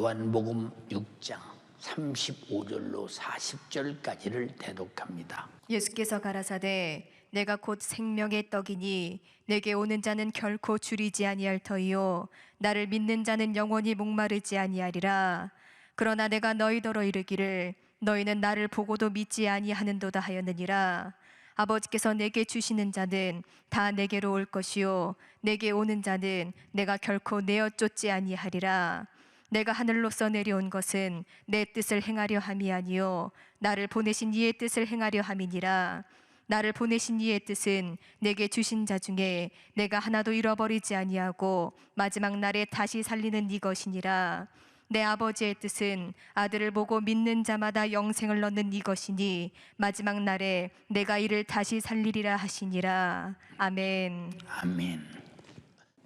요한복음 6장 35절로 40절까지를 대독합니다. 예수께서 가라사대 내가 곧 생명의 떡이니 내게 오는 자는 결코 줄이지 아니할 터이요 나를 믿는 자는 영원히 목마르지 아니하리라. 그러나 내가 너희더러 이르기를 너희는 나를 보고도 믿지 아니하는도다 하였느니라. 아버지께서 내게 주시는 자는 다 내게로 올 것이요 내게 오는 자는 내가 결코 내어 쫓지 아니하리라. 내가 하늘로서 내려온 것은 내 뜻을 행하려 함이 아니요 나를 보내신 이의 뜻을 행하려 함이니라. 나를 보내신 이의 뜻은 내게 주신 자 중에 내가 하나도 잃어버리지 아니하고 마지막 날에 다시 살리는 이것이니라. 내 아버지의 뜻은 아들을 보고 믿는 자마다 영생을 얻는 이것이니 마지막 날에 내가 이를 다시 살리리라 하시니라. 아멘. 아멘.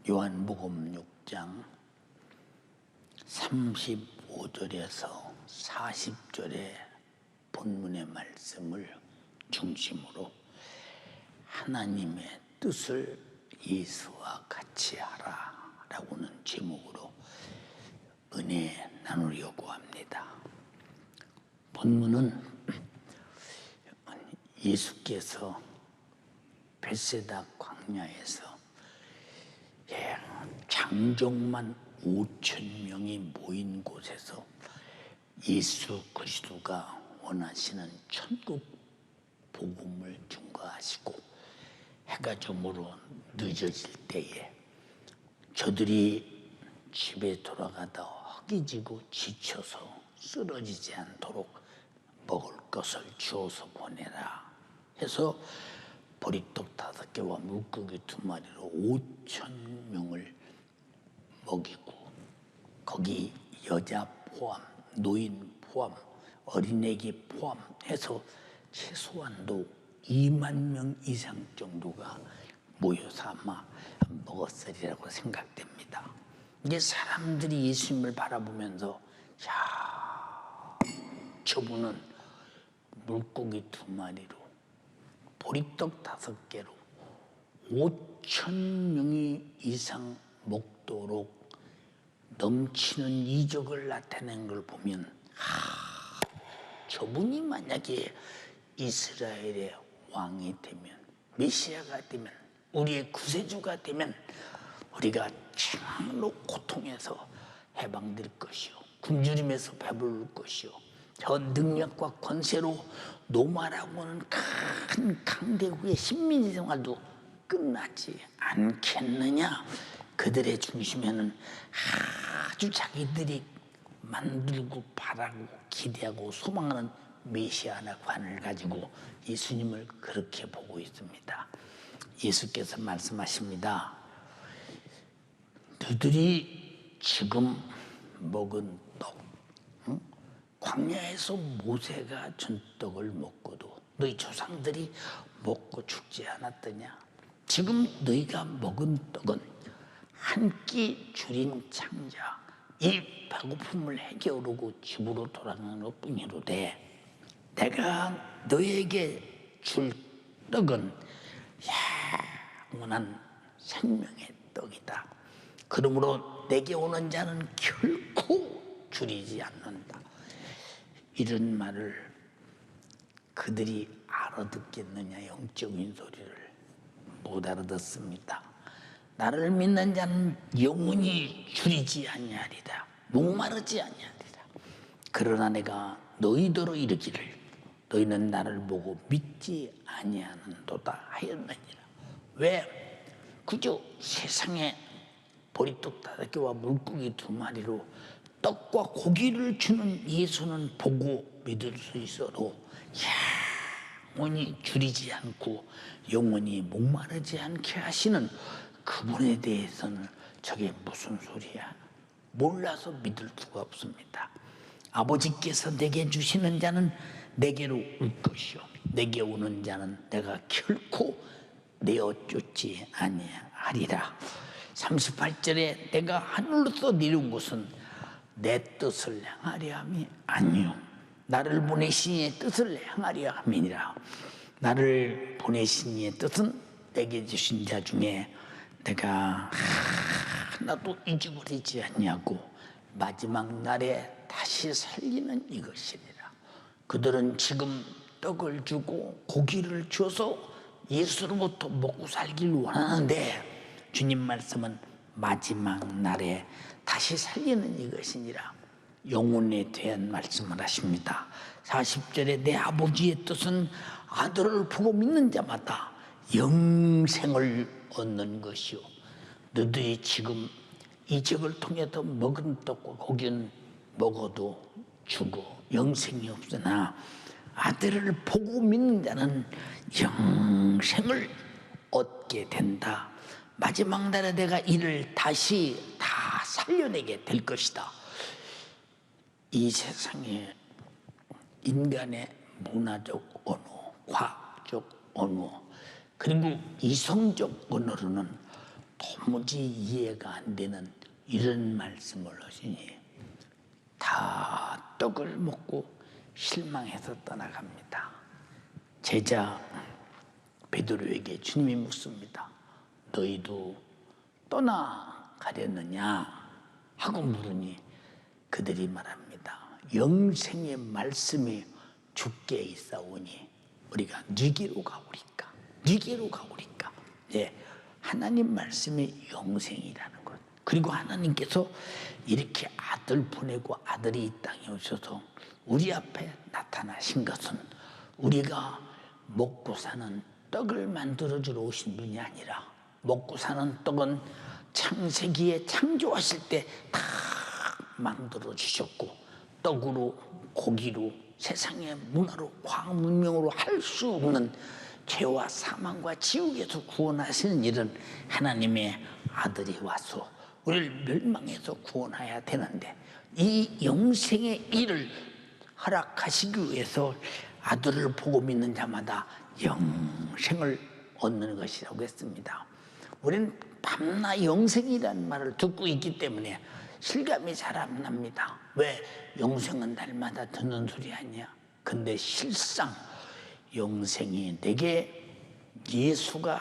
요한복음 6장 35절에서 40절의 본문의 말씀을 중심으로 하나님의 뜻을 예수와 같이 하라 라고는 제목으로 은혜 나누려고 합니다. 본문은 예수께서 벳세다 광야에서 장정만 5천 명이 모인 곳에서 예수 그리스도가 원하시는 천국 복음을 증거하시고 해가 저물어 늦어질 때에 저들이 집에 돌아가다 허기지고 지쳐서 쓰러지지 않도록 먹을 것을 주어서 보내라 해서 보리떡 5개와 물고기 2마리로 5천 명을 먹이고 거기 여자 포함, 노인 포함, 어린애기 포함해서 최소한도 2만 명 이상 정도가 모여서 아마 먹었으리라고 생각됩니다. 이제 사람들이 예수님을 바라보면서 야, 저분은 물고기 2마리로 보리떡 5개로 5천 명이 이상 먹도록 넘치는 이적을 나타낸 걸 보면 저분이 만약에 이스라엘의 왕이 되면 메시아가 되면 우리의 구세주가 되면 우리가 참으로 고통에서 해방될 것이요 굶주림에서 배부를 것이요 저 능력과 권세로 노마라고는 큰 강대국의 식민지 생활도 끝나지 않겠느냐. 그들의 중심에는 아주 자기들이 만들고 바라고 기대하고 소망하는 메시아나 관을 가지고 예수님을 그렇게 보고 있습니다. 예수께서 말씀하십니다. 너희들이 지금 먹은 떡, 광야에서 모세가 준 떡을 먹고도 너희 조상들이 먹고 죽지 않았더냐. 지금 너희가 먹은 떡은 한 끼 줄인 창자 이 배고픔을 해결하고 집으로 돌아가는 것뿐이로되 내가 너희에게 줄 떡은 영원한 생명의 떡이다. 그러므로 내게 오는 자는 결코 줄이지 않는다. 이런 말을 그들이 알아듣겠느냐. 영적인 소리를 못 알아듣습니다. 나를 믿는 자는 영원히 줄이지 아니하리라. 목마르지 아니하리라. 그러나 내가 너희더러 이르기를 너희는 나를 보고 믿지 아니하는도다 하였느니라. 왜? 그저 세상에 보리떡 5개와 물고기 2마리로 떡과 고기를 주는 예수는 보고 믿을 수 있어도 영원히 줄이지 않고 영원히 목마르지 않게 하시는 그분에 대해서는 저게 무슨 소리야? 몰라서 믿을 수가 없습니다. 아버지께서 내게 주시는 자는 내게로 올 것이요 내게 오는 자는 내가 결코 내어 쫓지 아니하리라. 38절에 내가 하늘로서 내려온 것은 내 뜻을 행하려 함이 아니요 나를 보내신 이의 뜻을 행하려 함이니라. 나를 보내신 이의 뜻은 내게 주신 자 중에 내가 하나도 잊어버리지 않냐고 마지막 날에 다시 살리는 이것이니라. 그들은 지금 떡을 주고 고기를 줘서 예수로부터 먹고 살기를 원하는데 주님 말씀은 마지막 날에 다시 살리는 이것이니라. 영혼에 대한 말씀을 하십니다. 40절에 내 아버지의 뜻은 아들을 보고 믿는 자마다 영생을 얻는 것이요. 너희들이 지금 이 적을 통해서 먹은 떡과 고기는 먹어도 죽어 영생이 없으나 아들을 보고 믿는 자는 영생을 얻게 된다. 마지막 날에 내가 이를 다시 다 살려내게 될 것이다. 이 세상에 인간의 문화적 언어, 과학적 언어, 그리고 이성적 언어로는 도무지 이해가 안 되는 이런 말씀을 하시니 다 떡을 먹고 실망해서 떠나갑니다. 제자 베드로에게 주님이 묻습니다. 너희도 떠나가려느냐 하고 물으니 그들이 말합니다. 영생의 말씀이 주께 있사오니 우리가 네게로 가오리까? 네게로 가오리까? 예, 하나님 말씀이 영생이라는 것. 그리고 하나님께서 이렇게 아들 보내고 아들이 이 땅에 오셔서 우리 앞에 나타나신 것은 우리가 먹고 사는 떡을 만들어주러 오신 분이 아니라 먹고 사는 떡은 창세기에 창조하실 때 다 만들어 주셨고 떡으로 고기로 세상의 문화로 과학 문명으로 할 수 없는 죄와 사망과 지옥에서 구원하시는 일은 하나님의 아들이 와서 우리를 멸망해서 구원해야 되는데 이 영생의 일을 허락하시기 위해서 아들을 보고 믿는 자마다 영생을 얻는 것이라고 했습니다. 우리는 밤낮 영생이라는 말을 듣고 있기 때문에 실감이 잘 안 납니다. 왜? 영생은 날마다 듣는 소리 아니야. 근데 실상 영생이 내게 예수가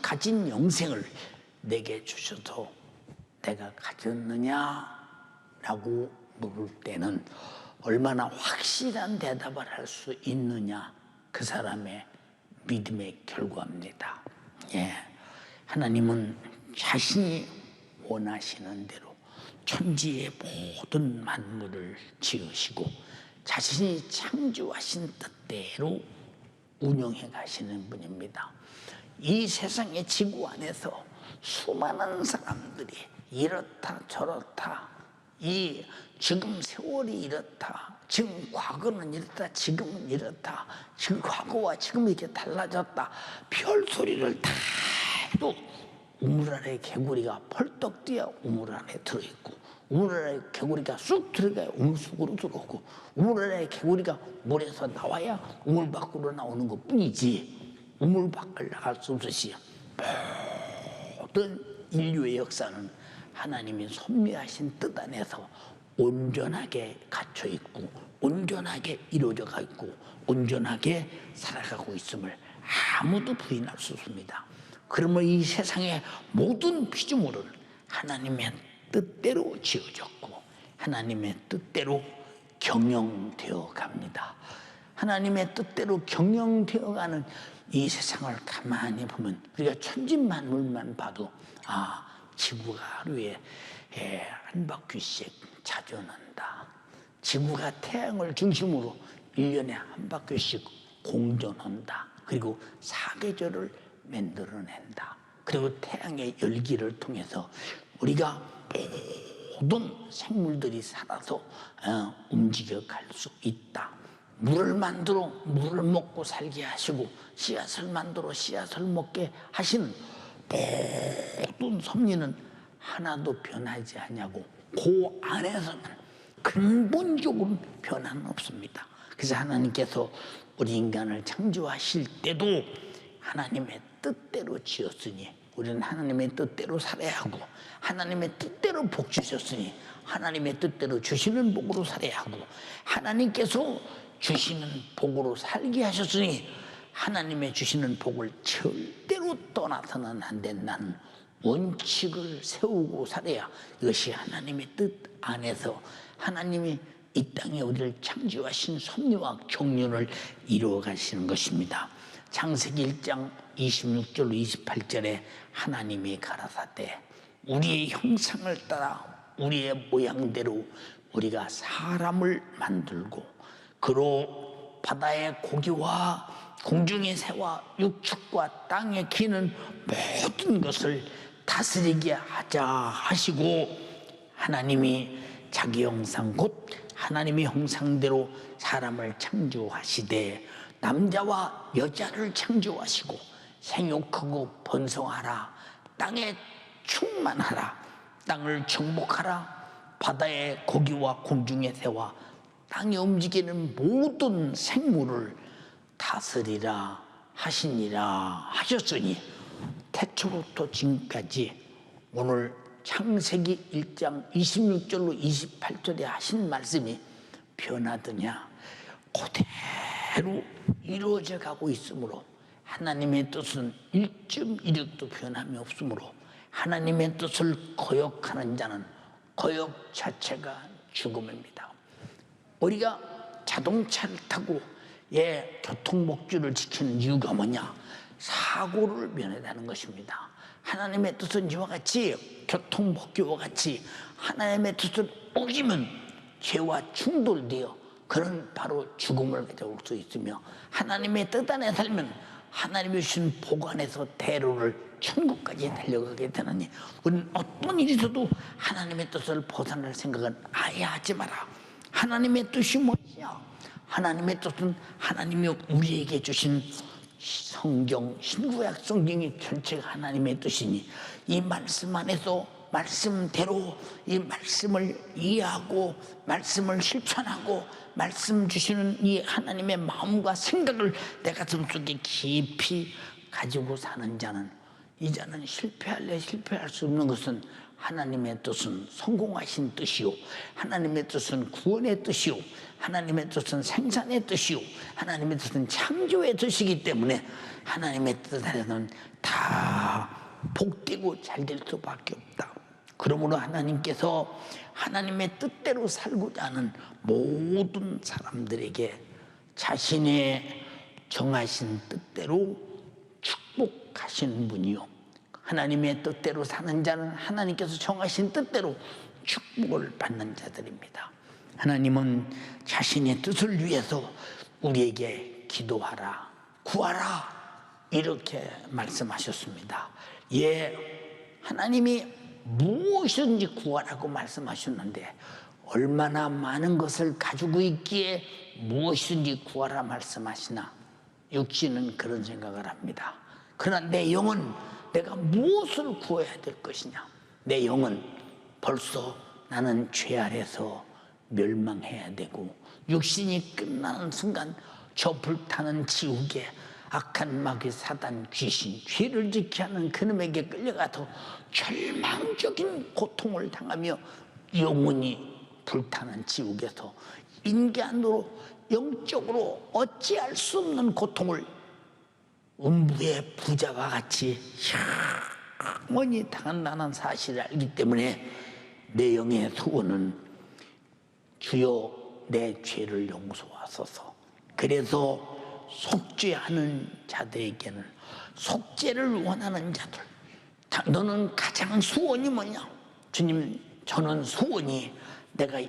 가진 영생을 내게 주셔서 내가 가졌느냐라고 물을 때는 얼마나 확실한 대답을 할 수 있느냐, 그 사람의 믿음의 결과입니다. 예, 하나님은 자신이 원하시는 대로 천지의 모든 만물을 지으시고 자신이 창조하신 뜻대로 운영해 가시는 분입니다. 이 세상의 지구 안에서 수많은 사람들이 이렇다 저렇다, 이 지금 세월이 이렇다, 지금 과거는 이렇다, 지금은 이렇다, 지금 과거와 지금 이렇게 달라졌다, 별소리를 다 해도 우물 안에 개구리가 펄떡 뛰어 우물 안에 들어있고, 우물 안에 개구리가 쑥 들어가야 우물 속으로 들어오고, 우물 안에 개구리가 물에서 나와야 우물 밖으로 나오는 것 뿐이지 우물 밖을 나갈 수 없으시 모든 인류의 역사는 하나님이 섭리하신 뜻 안에서 온전하게 갇혀 있고 온전하게 이루어져 있고 온전하게 살아가고 있음을 아무도 부인할 수 없습니다. 그러면 이 세상의 모든 피조물은 하나님의 뜻대로 지어졌고 하나님의 뜻대로 경영되어 갑니다. 하나님의 뜻대로 경영되어가는 이 세상을 가만히 보면 우리가 천지만물만 봐도 지구가 하루에 한 바퀴씩 자전한다. 지구가 태양을 중심으로 1년에 한 바퀴씩 공전한다. 그리고 사계절을 만들어낸다. 그리고 태양의 열기를 통해서 우리가 모든 생물들이 살아서 움직여갈 수 있다. 물을 만들어 물을 먹고 살게 하시고 씨앗을 만들어 씨앗을 먹게 하시는 모든 섭리는 하나도 변하지 않냐고 그 안에서는 근본적으로 변화는 없습니다. 그래서 하나님께서 우리 인간을 창조하실 때도 하나님의 뜻대로 지었으니 우리는 하나님의 뜻대로 살아야 하고 하나님의 뜻대로 복 주셨으니 하나님의 뜻대로 주시는 복으로 살아야 하고 하나님께서 주시는 복으로 살게 하셨으니 하나님의 주시는 복을 절대로 떠나서는 안 된다는 원칙을 세우고 살아야 이것이 하나님의 뜻 안에서 하나님이 이 땅에 우리를 창조하신 섭리와 경륜을 이루어 가시는 것입니다. 창세기 1장 26절 28절에 하나님이 가라사대 우리의 형상을 따라 우리의 모양대로 우리가 사람을 만들고 그로 바다의 고기와 공중의 새와 육축과 땅에 기는 모든 것을 다스리게 하자 하시고 하나님이 자기 형상 곧 하나님의 형상대로 사람을 창조하시되 남자와 여자를 창조하시고 생육하고 번성하라 땅에 충만하라 땅을 정복하라 바다의 고기와 공중의 새와 땅에 움직이는 모든 생물을 다스리라 하시니라 하셨으니 태초부터 지금까지 오늘 창세기 1장 26절로 28절에 하신 말씀이 변하더냐 그대로 이루어져 가고 있으므로 하나님의 뜻은 일점 이력도 변함이 없으므로 하나님의 뜻을 거역하는 자는 거역 자체가 죽음입니다. 우리가 자동차를 타고 교통복지를 지키는 이유가 뭐냐? 사고를 면하다는 것입니다. 하나님의 뜻은 이와 같이 교통복지와 같이 하나님의 뜻을 어기면 죄와 충돌되어 그는 바로 죽음을 가져올 수 있으며 하나님의 뜻 안에 살면 하나님이 주신 복 안에서 대로를 천국까지 달려가게 되느니 우리는 어떤 일이 있어도 하나님의 뜻을 벗어날 생각은 아예 하지 마라. 하나님의 뜻이 뭐냐? 하나님의 뜻은 하나님이 우리에게 주신 성경, 신구약 성경이 전체가 하나님의 뜻이니 이 말씀 안에서 말씀대로 이 말씀을 이해하고 말씀을 실천하고 말씀 주시는 이 하나님의 마음과 생각을 내 가슴 속에 깊이 가지고 사는 자는 이 자는 실패할래 실패할 수 없는 것은 하나님의 뜻은 성공하신 뜻이요 하나님의 뜻은 구원의 뜻이요 하나님의 뜻은 생산의 뜻이요 하나님의 뜻은 창조의 뜻이기 때문에 하나님의 뜻 안에는 다 복되고 잘 될 수밖에 없다. 그러므로 하나님께서 하나님의 뜻대로 살고자 하는 모든 사람들에게 자신의 정하신 뜻대로 축복하시는 분이요 하나님의 뜻대로 사는 자는 하나님께서 정하신 뜻대로 축복을 받는 자들입니다. 하나님은 자신의 뜻을 위해서 우리에게 기도하라, 구하라 이렇게 말씀하셨습니다. 하나님이 무엇이든지 구하라고 말씀하셨는데 얼마나 많은 것을 가지고 있기에 무엇이든지 구하라 말씀하시나 육신은 그런 생각을 합니다. 그러나 내 영은 내가 무엇을 구해야 될 것이냐? 내 영은 벌써 나는 죄 아래서 멸망해야 되고 육신이 끝나는 순간 저 불타는 지옥에 악한 마귀 사단 귀신 죄를 지게 하는 그놈에게 끌려가서 절망적인 고통을 당하며 영원히 불타는 지옥에서 인간으로 영적으로 어찌할 수 없는 고통을 음부의 부자와 같이 영원히 당한다는 사실을 알기 때문에 내 영의 소원은 주여 내 죄를 용서하소서. 그래서 속죄하는 자들에게는 속죄를 원하는 자들 너는 가장 소원이 뭐냐? 주님 저는 소원이 내가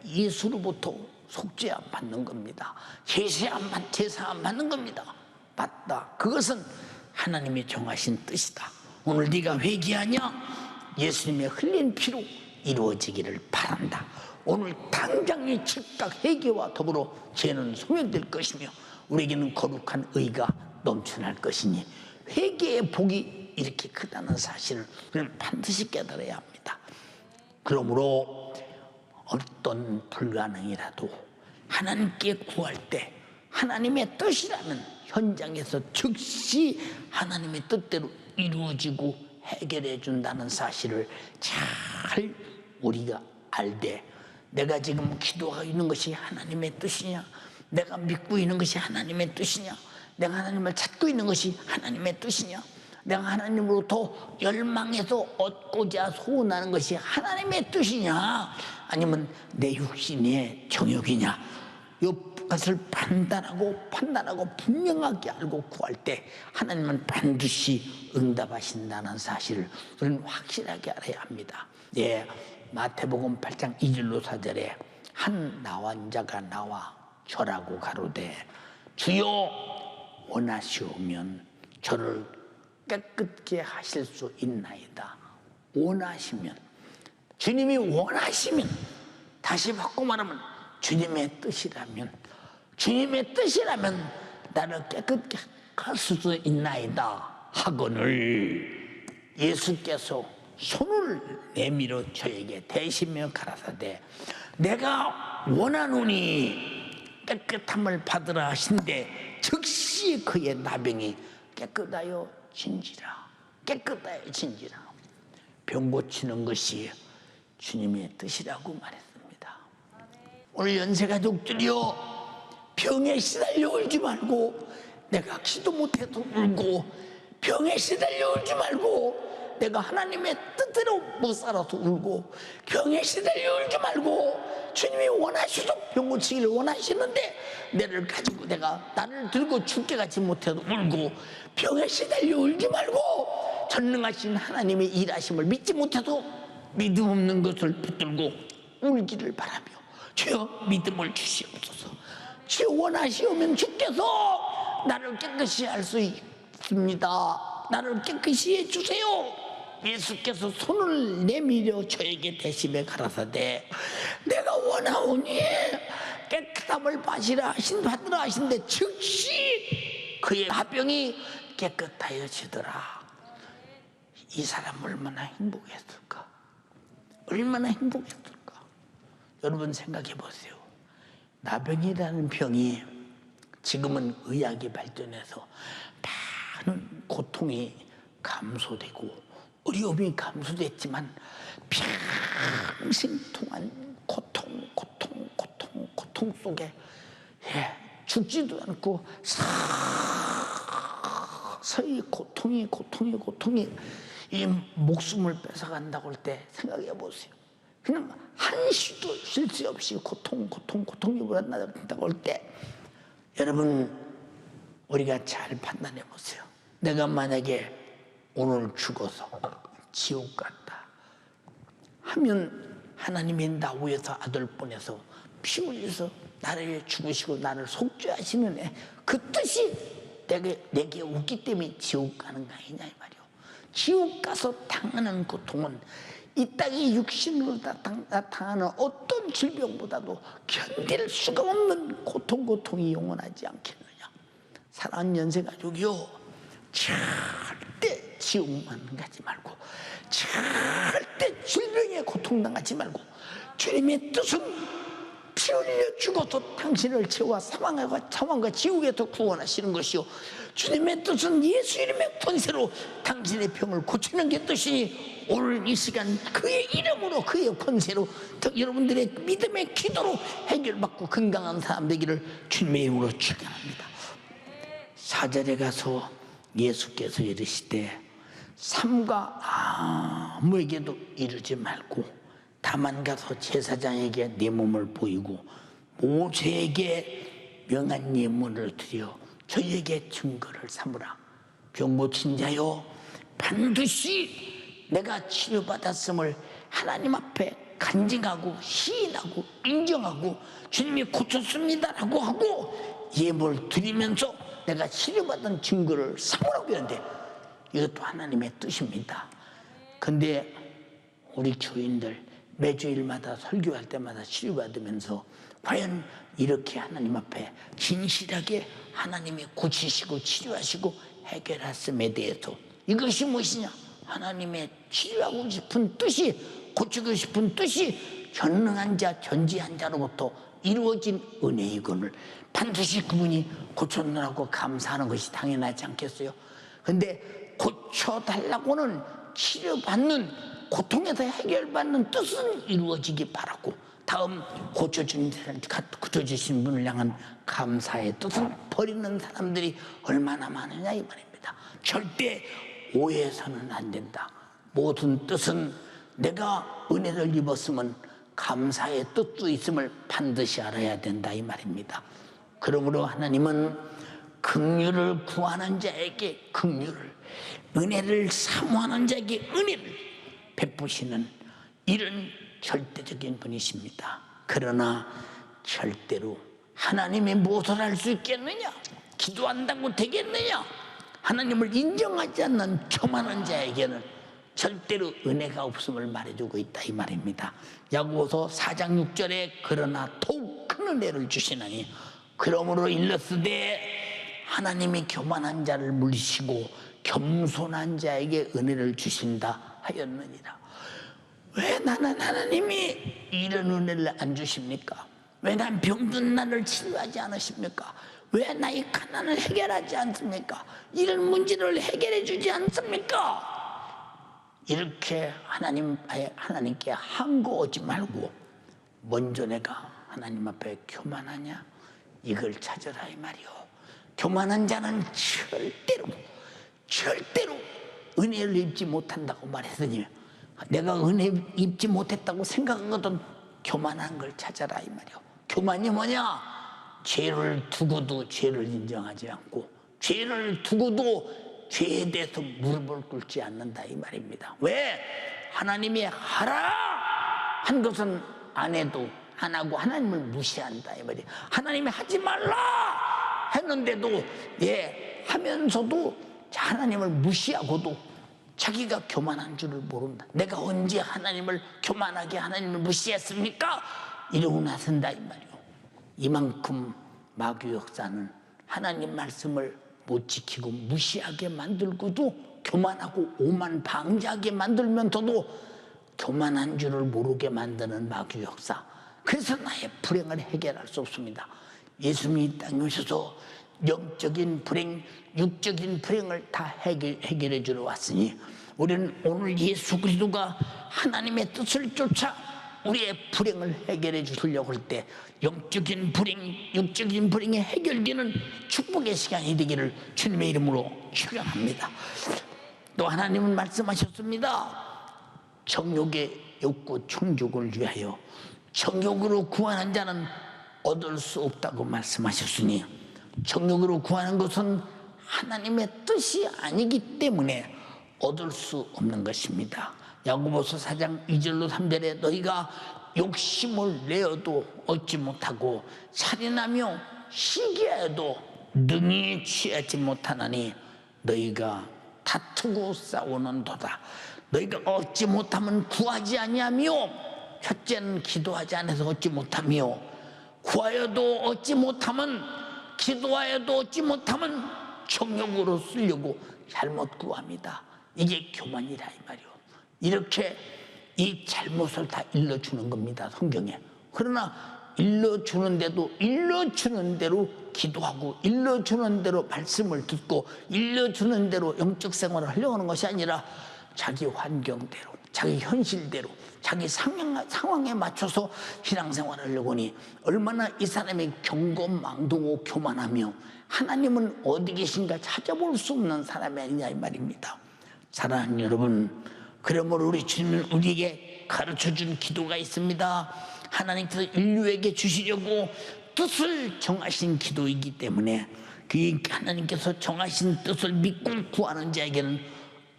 예수로부터 속죄 안 받는 겁니다. 제사 안 받는 겁니다. 맞다. 그것은 하나님이 정하신 뜻이다. 오늘 네가 회개하냐? 예수님의 흘린 피로 이루어지기를 바란다. 오늘 당장의 즉각 회개와 더불어 죄는 소멸될 것이며 우리에게는 거룩한 의가 넘쳐날 것이니 회개의 복이 이렇게 크다는 사실을 우리는 반드시 깨달아야 합니다. 그러므로 어떤 불가능이라도 하나님께 구할 때 하나님의 뜻이라는 현장에서 즉시 하나님의 뜻대로 이루어지고 해결해 준다는 사실을 잘 우리가 알되 내가 지금 기도하고 있는 것이 하나님의 뜻이냐? 내가 믿고 있는 것이 하나님의 뜻이냐? 내가 하나님을 찾고 있는 것이 하나님의 뜻이냐? 내가 하나님으로부터 열망해서 얻고자 소원하는 것이 하나님의 뜻이냐, 아니면 내 육신의 정욕이냐, 이것을 판단하고 분명하게 알고 구할 때 하나님은 반드시 응답하신다는 사실을 우리는 확실하게 알아야 합니다. 예, 마태복음 8장 2절로 4절에 한 나환 자가 나와 절하고 가로되 주여 원하시오면 저를 깨끗게 하실 수 있나이다. 원하시면, 주님이 원하시면, 다시 바꿔 말하면 주님의 뜻이라면 나를 깨끗게 하실 수 있나이다 하거늘 예수께서 손을 내밀어 저에게 대시며 가라사대 내가 원하노니 깨끗함을 받으라 하신데 즉시 그의 나병이 깨끗하여 진지라. 병 고치는 것이 주님의 뜻이라고 말했습니다. 오늘 연세가족들이여, 병에 시달려 울지 말고, 내가 기도 못해도 울고, 병에 시달려 울지 말고, 내가 하나님의 뜻대로 못 살아서 울고, 병에 시달려 울지 말고, 주님이 원하셔도 병 고치기를 원하시는데 나를 가지고 나를 들고 죽게 가지 못해도 울고, 병에 시달려 울지 말고, 전능하신 하나님의 일하심을 믿지 못해도 믿음 없는 것을 붙들고 울기를 바라며 주여 믿음을 주시옵소서. 주여 원하시오면 주께서 나를 깨끗이 할 수 있습니다. 나를 깨끗이 해주세요. 예수께서 손을 내밀어 저에게 대심에 가라사대 내가 원하오니 깨끗함을 받으라 하신데 즉시 그의 나병이 깨끗하여지더라. 이 사람 얼마나 행복했을까? 여러분 생각해 보세요. 나병이라는 병이 지금은 의학이 발전해서 많은 고통이 감소되고 어려움이 감소됐지만 평생 동안 고통 속에 죽지도 않고 서서히 고통이 이 목숨을 뺏어간다고 할 때 생각해 보세요. 그냥 한시도 쉴 새 없이 고통이 불어난다고 할 때 여러분 우리가 잘 판단해 보세요. 내가 만약에 오늘 죽어서 지옥 갔다 하면 하나님이 나 위해서 아들 보내서 피 흘려서 나를 죽으시고 나를 속죄하시는 그 뜻이 내게 없기 때문에 지옥 가는 거 아니냐 이 말이요. 지옥 가서 당하는 고통은 이 땅의 육신으로 나타나는 어떤 질병보다도 견딜 수가 없는 고통이 영원하지 않겠느냐. 사랑하는 연세가족이요, 절대 지옥만 가지 말고 절대 질병에 고통당하지 말고 주님의 뜻은 피 흘려 죽어서 당신을 죄와 사망과 지옥에서 구원하시는 것이요, 주님의 뜻은 예수 이름의 권세로 당신의 병을 고치는 게 뜻이니 오늘 이 시간 그의 이름으로 그의 권세로 여러분들의 믿음의 기도로 해결받고 건강한 사람 되기를 주님의 이름으로 축원합니다. 4절에 가서 예수께서 이르시되 삼가 아무에게도 이르지 말고 다만 가서 제사장에게 네 몸을 보이고 모세에게 명한 예물을 드려 저희에게 증거를 삼으라. 병 고친 자여 반드시 내가 치료받았음을 하나님 앞에 간증하고 시인하고 인정하고 주님이 고쳤습니다라고 하고 예물 드리면서 내가 치료받은 증거를 삼으라고 하는데 이것도 하나님의 뜻입니다. 근데 우리 교인들 매주일마다 설교할 때마다 치료받으면서 과연 이렇게 하나님 앞에 진실하게 하나님이 고치시고 치료하시고 해결하심에 대해서 이것이 무엇이냐? 하나님의 치료하고 싶은 뜻이, 고치고 싶은 뜻이 전능한 자, 전지한 자로부터 이루어진 은혜이건을 반드시 그분이 고쳤느라고 감사하는 것이 당연하지 않겠어요? 근데 고쳐달라고는 치료받는, 고통에서 해결받는 뜻은 이루어지기 바라고, 다음 고쳐주신 분을 향한 감사의 뜻은 버리는 사람들이 얼마나 많으냐 이 말입니다. 절대 오해해서는 안 된다. 모든 뜻은 내가 은혜를 입었으면 감사의 뜻도 있음을 반드시 알아야 된다 이 말입니다. 그러므로 하나님은 긍휼을 구하는 자에게 긍휼을, 은혜를 사모하는 자에게 은혜를 베푸시는 이런 절대적인 분이십니다. 그러나 절대로 하나님이 무엇을 할 수 있겠느냐? 기도한다고 되겠느냐? 하나님을 인정하지 않는 교만한 자에게는 절대로 은혜가 없음을 말해주고 있다 이 말입니다. 야고보서 4장 6절에 그러나 더욱 큰 은혜를 주시나니 그러므로 일렀으되 하나님이 교만한 자를 물리시고 겸손한 자에게 은혜를 주신다 하였느니라. 왜 나는 하나님이 이런 은혜를 안 주십니까? 왜 난 병든 나를 치료하지 않으십니까? 왜 나의 가난을 해결하지 않습니까? 이런 문제를 해결해 주지 않습니까? 이렇게 하나님께 항거하지 말고 먼저 내가 하나님 앞에 교만하냐? 이걸 찾아라 이 말이요. 교만한 자는 절대로 은혜를 입지 못한다고 말했으니 내가 은혜 입지 못했다고 생각하거든 교만한 걸 찾아라 이 말이요. 교만이 뭐냐? 죄를 두고도 죄를 인정하지 않고 죄를 두고도 죄에 대해서 무릎을 꿇지 않는다 이 말입니다. 왜? 하나님이 하라 한 것은 안 해도 안 하고 하나님을 무시한다 이 말이에요. 하나님이 하지 말라 했는데도 하면서도 하나님을 무시하고도 자기가 교만한 줄을 모른다. 내가 언제 하나님을 교만하게 하나님을 무시했습니까? 이러고 나선다 이 말이에요. 이만큼 마귀 역사는 하나님 말씀을 못 지키고 무시하게 만들고도 교만하고 오만방자하게 만들면서도 교만한 줄을 모르게 만드는 마귀 역사. 그래서 나의 불행을 해결할 수 없습니다. 예수님이 이 땅에 오셔서 영적인 불행, 육적인 불행을 다 해결해 주러 왔으니 우리는 오늘 예수 그리스도가 하나님의 뜻을 쫓아 우리의 불행을 해결해 주시려고 할 때 영적인 불행, 육적인 불행이 해결되는 축복의 시간이 되기를 주님의 이름으로 축원합니다. 또 하나님은 말씀하셨습니다. 정욕의 욕구 충족을 위하여 정욕으로 구하는 자는 얻을 수 없다고 말씀하셨으니 정욕으로 구하는 것은 하나님의 뜻이 아니기 때문에 얻을 수 없는 것입니다. 야고보서 4장 2절로 3절에 너희가 욕심을 내어도 얻지 못하고 살인하며 시기하여도 능히 취하지 못하나니 너희가 다투고 싸우는도다. 너희가 얻지 못하면 구하지 아니하며 첫째는 기도하지 않아서 얻지 못하며 구하여도 얻지 못하면 기도하여도 얻지 못하면 정욕으로 쓰려고 잘못 구합니다. 이게 교만이라 이 말이요. 이렇게 이 잘못을 다 일러주는 겁니다 성경에. 그러나 일러주는데도 일러주는 대로 기도하고 일러주는 대로 말씀을 듣고 일러주는 대로 영적 생활을 하려고 하는 것이 아니라 자기 환경대로 자기 현실대로 자기 상황에 맞춰서 신앙생활을 하려고 하니 얼마나 이 사람이 경거망동하고 교만하며 하나님은 어디 계신가 찾아볼 수 없는 사람이 아니냐 이 말입니다. 사랑하는 여러분, 그러므로 우리 주님은 우리에게 가르쳐준 기도가 있습니다. 하나님께서 인류에게 주시려고 뜻을 정하신 기도이기 때문에 그 하나님께서 정하신 뜻을 믿고 구하는 자에게는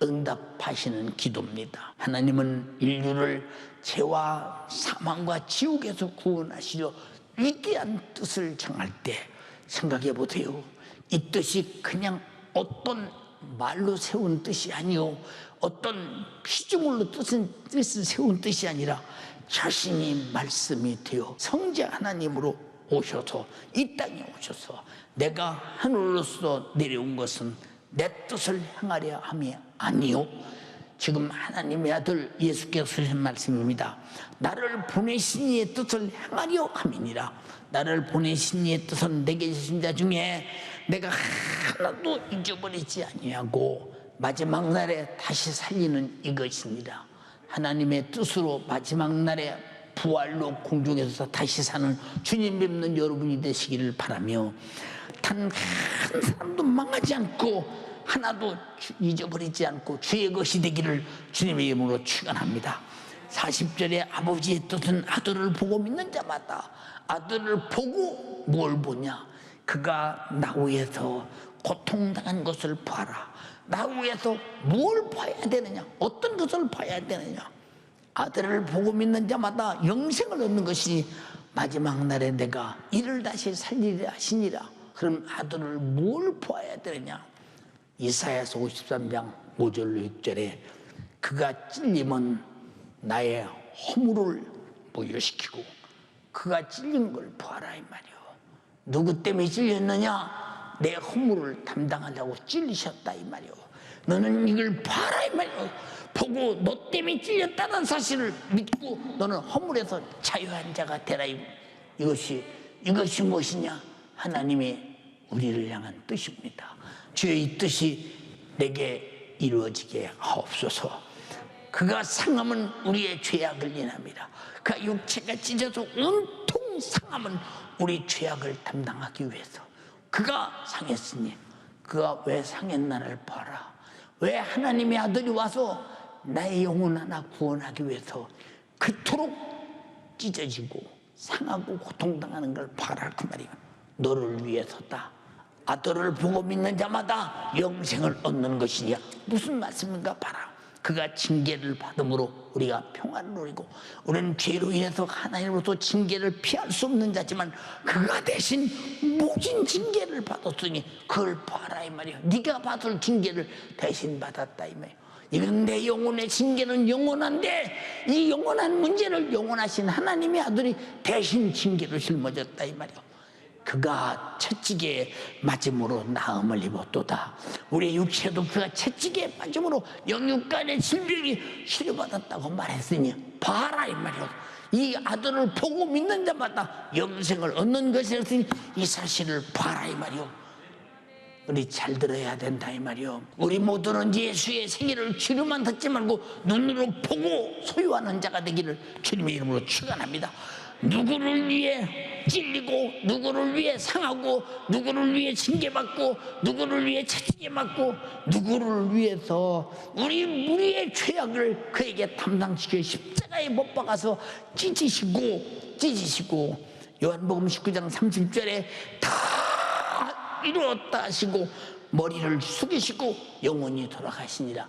응답하시는 기도입니다. 하나님은 인류를 죄와 사망과 지옥에서 구원하시려 위대한 뜻을 정할 때 생각해 보세요. 이 뜻이 그냥 어떤 말로 세운 뜻이 아니요 어떤 피조물로 뜻을 세운 뜻이 아니라 자신이 말씀이 되어 성자 하나님으로 오셔서 이 땅에 오셔서 내가 하늘로서 내려온 것은 내 뜻을 행하려 함이 아니요 지금 하나님의 아들 예수께서 하신 말씀입니다. 나를 보내신 이의 뜻을 행하려 함이니라. 나를 보내신 이의 뜻은 내게 계신 자 중에 내가 하나도 잊어버리지 아니하고 마지막 날에 다시 살리는 이것이니라. 하나님의 뜻으로 마지막 날에 부활로 공중에서 다시 사는 주님 뵙는 여러분이 되시기를 바라며 단 한 사람도 망하지 않고 하나도 잊어버리지 않고 주의 것이 되기를 주님의 이름으로 축원합니다. 40절에 아버지의 뜻은 아들을 보고 믿는 자마다, 아들을 보고 뭘 보냐? 그가 나 위에서 고통당한 것을 봐라. 나 위에서 뭘 봐야 되느냐? 어떤 것을 봐야 되느냐? 아들을 보고 믿는 자마다 영생을 얻는 것이 마지막 날에 내가 이를 다시 살리려 하시니라. 그럼 아들을 뭘 보아야 되느냐? 이사야서 53장 5절로 6절에 그가 찔림은 나의 허물을 부여시키고 그가 찔린 걸 보아라 이 말이요. 누구 때문에 찔렸느냐? 내 허물을 담당하려고 찔리셨다 이 말이요. 너는 이걸 봐라 이 말이요. 보고 너 때문에 찔렸다는 사실을 믿고 너는 허물에서 자유한 자가 되라. 이것이 무엇이냐? 하나님의 우리를 향한 뜻입니다. 주의 이 뜻이 내게 이루어지게 하옵소서. 그가 상함은 우리의 죄악을 인합니다. 그가 육체가 찢어서 온통 상함은 우리 죄악을 담당하기 위해서. 그가 상했으니 그가 왜 상했나를 봐라. 왜 하나님의 아들이 와서 나의 영혼 하나 구원하기 위해서 그토록 찢어지고 상하고 고통당하는 걸 봐라 그 말이야. 너를 위해서다. 아들을 보고 믿는 자마다 영생을 얻는 것이냐. 무슨 말씀인가 봐라. 그가 징계를 받음으로 우리가 평안을 누리고, 우리는 죄로 인해서 하나님으로부터 징계를 피할 수 없는 자지만 그가 대신 모진 징계를 받았으니 그걸 봐라 이 말이야. 네가 받을 징계를 대신 받았다 이 말이야. 이건 내 영혼의 징계는 영원한데 이 영원한 문제를 영원하신 하나님의 아들이 대신 징계를 짊어졌다 이 말이야. 그가 채찍에 맞음으로 나음을 입었도다. 우리의 육체도 그가 채찍에 맞음으로 영육간의 질병이 치료받았다고 말했으니 봐라 이 말이야. 이 아들을 보고 믿는 자마다 영생을 얻는 것이었으니 이 사실을 봐라 이 말이야. 우리 잘 들어야 된다 이 말이요. 우리 모두는 예수의 생애를 귀로만 듣지 말고 눈으로 보고 소유하는 자가 되기를 주님의 이름으로 축원합니다. 누구를 위해 찔리고 누구를 위해 상하고 누구를 위해 징계받고 누구를 위해 채찍에 맞고 누구를 위해서 우리의 죄악을 그에게 담당시켜 십자가에 못 박아서 찢으시고 요한복음 19장 30절에 다 이루었다 하시고 머리를 숙이시고 영원히 돌아가시니라.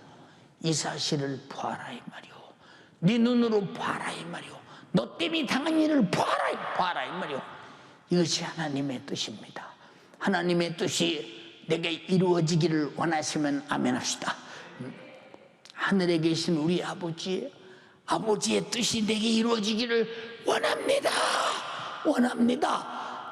이 사실을 보아라 이 말이오. 네 눈으로 보아라 이 말이오. 너 때문에 당한 일을 보아라 이 말이오. 이것이 하나님의 뜻입니다. 하나님의 뜻이 내게 이루어지기를 원하시면 아멘 합시다. 하늘에 계신 우리 아버지의 뜻이 내게 이루어지기를 원합니다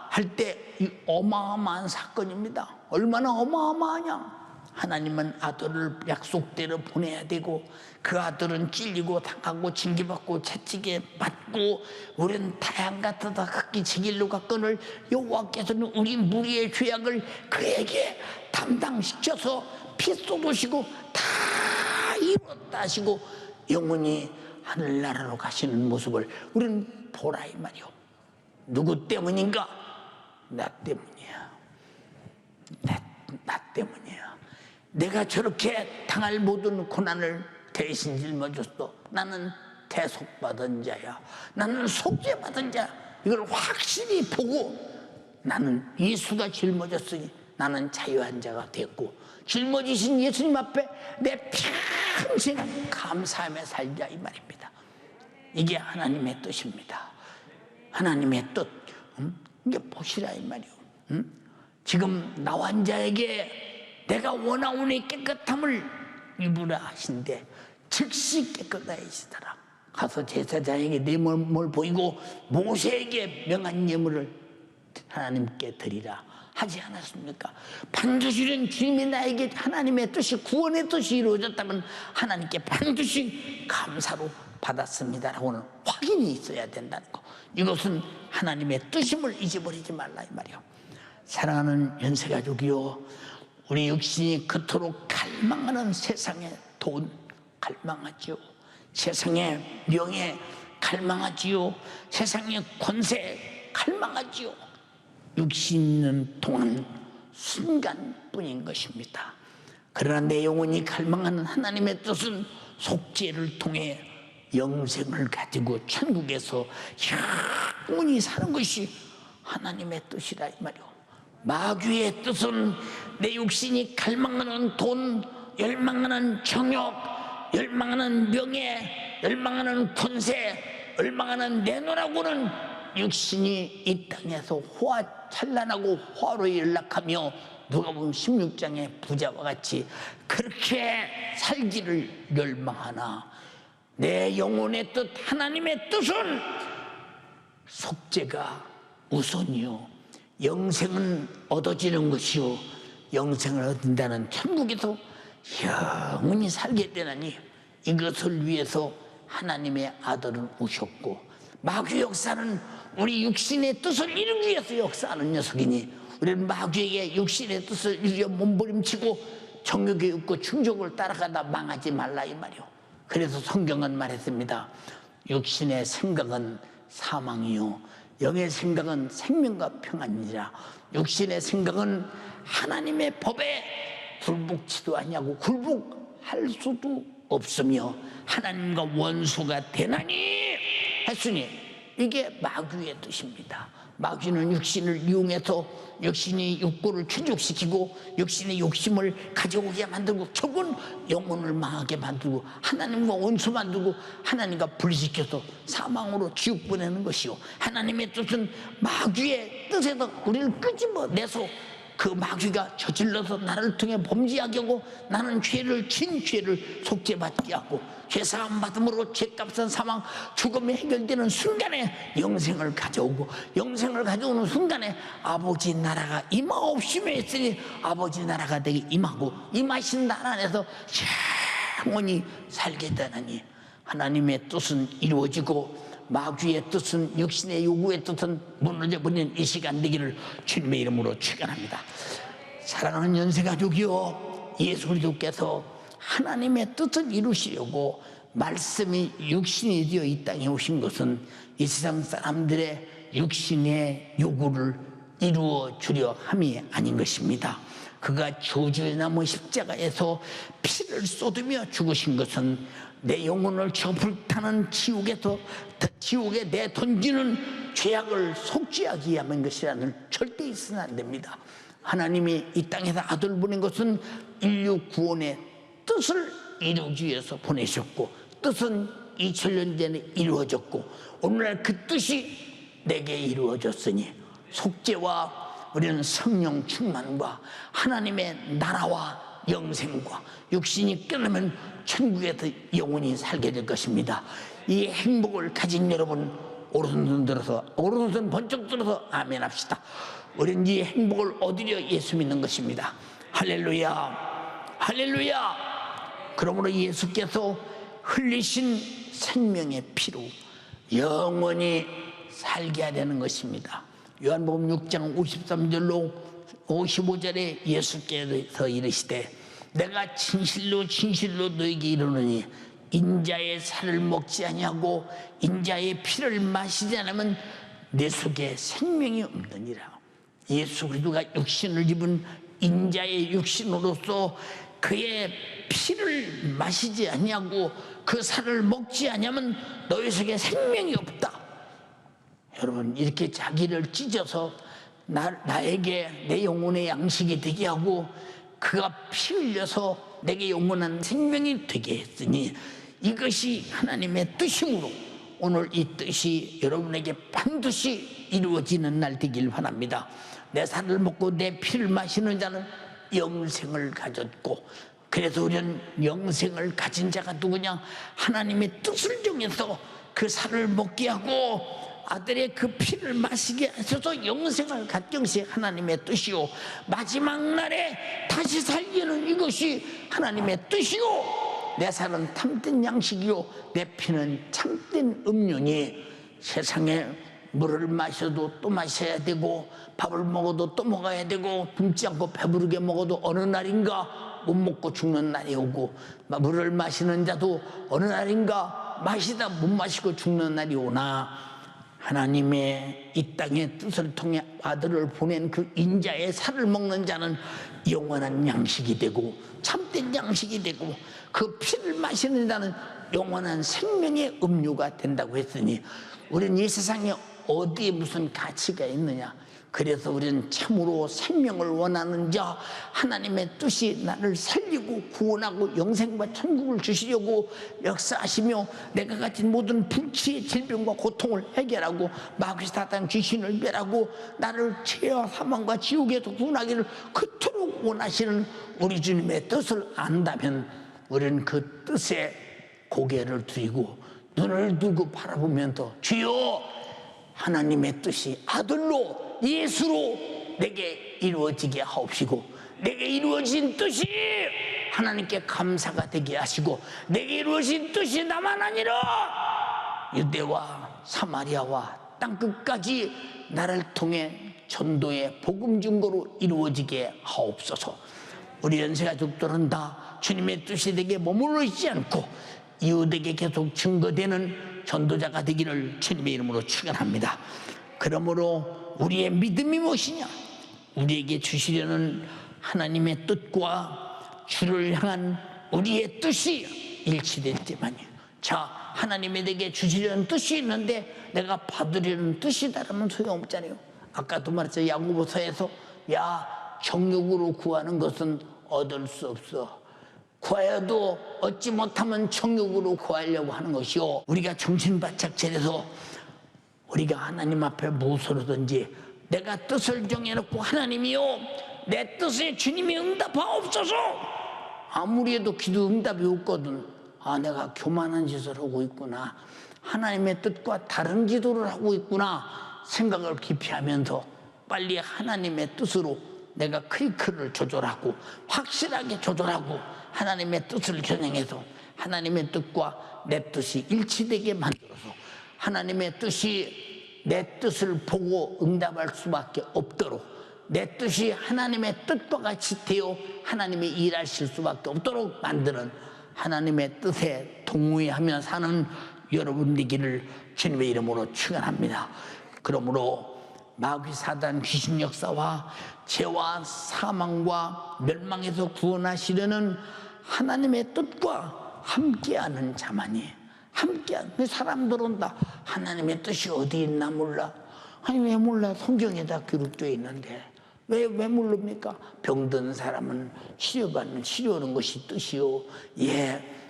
할 때 이 어마어마한 사건입니다. 얼마나 어마어마하냐. 하나님은 아들을 약속대로 보내야 되고 그 아들은 찔리고 당하고 징계받고 채찍에 맞고 우리는 타양 같아다 흑기 제길로 갔거늘 여호와께서는 우리 무리의 죄악을 그에게 담당시켜서 피 쏟으시고 다 이뤘다 하시고 영원히 하늘나라로 가시는 모습을 우리는 보라 이 말이오. 누구 때문인가? 나 때문이야. 나 때문이야. 내가 저렇게 당할 모든 고난을 대신 짊어졌어. 나는 대속받은 자야. 나는 속죄받은 자야. 이걸 확실히 보고 나는 예수가 짊어졌으니 나는 자유한 자가 됐고 짊어지신 예수님 앞에 내 평생 감사하며 살자 이 말입니다. 이게 하나님의 뜻입니다. 하나님의 뜻. 이게 보시라 이 말이오. 지금 나환 자에게 내가 원하오니 깨끗함을 입으라 하신데 즉시 깨끗하시더라. 가서 제사장에게 내 몸을 보이고 모세에게 명한 예물을 하나님께 드리라 하지 않았습니까? 반드시 주님이 나에게 하나님의 뜻이 구원의 뜻이 이루어졌다면 하나님께 반드시 감사로 받았습니다라고는 확인이 있어야 된다는 거. 이것은 하나님의 뜻임을 잊어버리지 말라 이 말이요. 사랑하는 연세가족이요, 우리 육신이 그토록 갈망하는 세상의 돈 갈망하지요. 세상의 명예 갈망하지요. 세상의 권세 갈망하지요. 육신 있는 동안 순간뿐인 것입니다. 그러나 내 영혼이 갈망하는 하나님의 뜻은 속죄를 통해 영생을 가지고 천국에서 영원히 사는 것이 하나님의 뜻이라 이 말이오. 마귀의 뜻은 내 육신이 갈망하는 돈, 열망하는 정욕, 열망하는 명예, 열망하는 권세, 열망하는 내놓으라고는 육신이 이 땅에서 찬란하고 화로 연락하며 누가 보면 16장의 부자와 같이 그렇게 살기를 열망하나 내 영혼의 뜻, 하나님의 뜻은 속죄가 우선이요, 영생은 얻어지는 것이요, 영생을 얻는다는 천국에서 영원히 살게 되나니 이것을 위해서 하나님의 아들을 오셨고, 마귀 역사는 우리 육신의 뜻을 이루기 위해서 역사하는 녀석이니 우리는 마귀에게 육신의 뜻을 이루려 몸부림치고 정욕에 웃고 충족을 따라가다 망하지 말라 이 말이오. 그래서 성경은 말했습니다. 육신의 생각은 사망이요 영의 생각은 생명과 평안이라. 육신의 생각은 하나님의 법에 굴복치도 아니하고 굴복할 수도 없으며 하나님과 원수가 되나니 했으니 이게 마귀의 뜻입니다. 마귀는 육신을 이용해서 육신이 욕구를 충족시키고 육신의 욕심을 가져오게 만들고 결국은 영혼을 망하게 만들고 하나님과 원수 만들고 하나님과 분리시켜서 사망으로 지옥 보내는 것이요, 하나님의 뜻은 마귀의 뜻에서 우리를 끄집어내서 그 마귀가 저질러서 나를 통해 범죄하게 하고 나는 진 죄를 속죄받게 하고 죄사함 받음으로 죄값은 사망 죽음이 해결되는 순간에 영생을 가져오고 영생을 가져오는 순간에 아버지 나라가 임하옵시며 했으니 아버지 나라가 되게 임하고 임하신 나라 안에서 영원히 살게 되나니 하나님의 뜻은 이루어지고 마귀의 뜻은, 육신의 요구의 뜻은 무너져버리는 이 시간 되기를 주님의 이름으로 축원합니다. 사랑하는 연세가족이요, 예수 그리스도께서 하나님의 뜻을 이루시려고 말씀이 육신이 되어 이 땅에 오신 것은 이 세상 사람들의 육신의 요구를 이루어 주려 함이 아닌 것입니다. 그가 저주의 나무 십자가에서 피를 쏟으며 죽으신 것은 내 영혼을 저 불타는 지옥에 내던지는 죄악을 속죄하기 위함인 것이라는 절대 있으면 안 됩니다. 하나님이 이 땅에서 아들 보낸 것은 인류 구원의 뜻을 이루기 위해서 보내셨고 뜻은 2000년 전에 이루어졌고 오늘날 그 뜻이 내게 이루어졌으니 속죄와 우리는 성령 충만과 하나님의 나라와 영생과 육신이 끝나면 천국에서 영원히 살게 될 것입니다. 이 행복을 가진 여러분 오른손 번쩍 들어서 아멘 합시다. 우리는 이 행복을 얻으려 예수 믿는 것입니다. 할렐루야, 할렐루야. 그러므로 예수께서 흘리신 생명의 피로 영원히 살게 하려는 것입니다. 요한복음 6장 53절로 55절에 예수께서 이르시되 내가 진실로 진실로 너에게 이르노니 인자의 살을 먹지 아니하고 인자의 피를 마시지 않으면 내 속에 생명이 없느니라. 예수 그리스도가 육신을 입은 인자의 육신으로서 그의 피를 마시지 아니하고 그 살을 먹지 아니하면 너희 속에 생명이 없다. 여러분, 이렇게 자기를 찢어서 나에게 내 영혼의 양식이 되게 하고 그가 피 흘려서 내게 영원한 생명이 되게 했으니 이것이 하나님의 뜻이므로 오늘 이 뜻이 여러분에게 반드시 이루어지는 날 되길 바랍니다. 내 살을 먹고 내 피를 마시는 자는 영생을 가졌고, 그래서 우리는 영생을 가진 자가 누구냐? 하나님의 뜻을 정해서 그 살을 먹게 하고 아들의 그 피를 마시게 하셔서 영생을 갖게 하신 하나님의 뜻이요, 마지막 날에 다시 살기는 이것이 하나님의 뜻이요, 내 살은 참된 양식이요 내 피는 참된 음료니 세상에 물을 마셔도 또 마셔야 되고 밥을 먹어도 또 먹어야 되고 굶지 않고 배부르게 먹어도 어느 날인가 못 먹고 죽는 날이 오고, 물을 마시는 자도 어느 날인가 마시다 못 마시고 죽는 날이 오나 하나님의 이 땅의 뜻을 통해 아들을 보낸 그 인자의 살을 먹는 자는 영원한 양식이 되고 참된 양식이 되고 그 피를 마시는 자는 영원한 생명의 음료가 된다고 했으니 우리는 이 세상에 어디에 무슨 가치가 있느냐. 그래서 우리는 참으로 생명을 원하는 자, 하나님의 뜻이 나를 살리고 구원하고 영생과 천국을 주시려고 역사하시며 내가 가진 모든 불치의 질병과 고통을 해결하고 마귀 사단 귀신을 멸하고 나를 죄와 사망과 지옥에서 구원하기를 그토록 원하시는 우리 주님의 뜻을 안다면 우리는 그 뜻에 고개를 들이고 눈을 두고 바라보면서 주여 하나님의 뜻이 아들로 예수로 내게 이루어지게 하옵시고 내게 이루어진 뜻이 하나님께 감사가 되게 하시고 내게 이루어진 뜻이 나만 아니라 유대와 사마리아와 땅끝까지 나를 통해 전도의 복음 증거로 이루어지게 하옵소서. 우리 연세가족들은 다 주님의 뜻이 되게 머물러 있지 않고 이웃에게 계속 증거되는 전도자가 되기를 주님의 이름으로 축원합니다. 그러므로 우리의 믿음이 무엇이냐? 우리에게 주시려는 하나님의 뜻과 주를 향한 우리의 뜻이 일치될 때만이에요. 자, 하나님이 내게 주시려는 뜻이 있는데 내가 받으려는 뜻이 다르면 소용없잖아요. 아까도 말했죠. 야고보서에서 정욕으로 구하는 것은 얻을 수 없어. 구하여도 얻지 못하면 정욕으로 구하려고 하는 것이요. 우리가 정신바짝 차려서 우리가 하나님 앞에 무엇으로든지 내가 뜻을 정해놓고 하나님이요 내 뜻에 주님이 응답하옵소서. 아무리 해도 기도 응답이 없거든. 내가 교만한 짓을 하고 있구나, 하나님의 뜻과 다른 기도를 하고 있구나 생각을 깊이 하면서 빨리 하나님의 뜻으로 내가 크리크를 조절하고 확실하게 조절하고 하나님의 뜻을 겨냥해서 하나님의 뜻과 내 뜻이 일치되게 만들어서 하나님의 뜻이 내 뜻을 보고 응답할 수밖에 없도록 내 뜻이 하나님의 뜻과 같이 되어 하나님이 일하실 수밖에 없도록 만드는 하나님의 뜻에 동의하며 사는 여러분 되기를 주님의 이름으로 축원합니다. 그러므로 마귀 사단 귀신 역사와 죄와 사망과 멸망에서 구원하시려는 하나님의 뜻과 함께하는 자만이 함께하는 사람들은 다 하나님의 뜻이 어디 있나 몰라. 아니 왜 몰라? 성경에 다 기록되어 있는데 왜 모릅니까? 병든 사람은 치료하는 것이 뜻이요.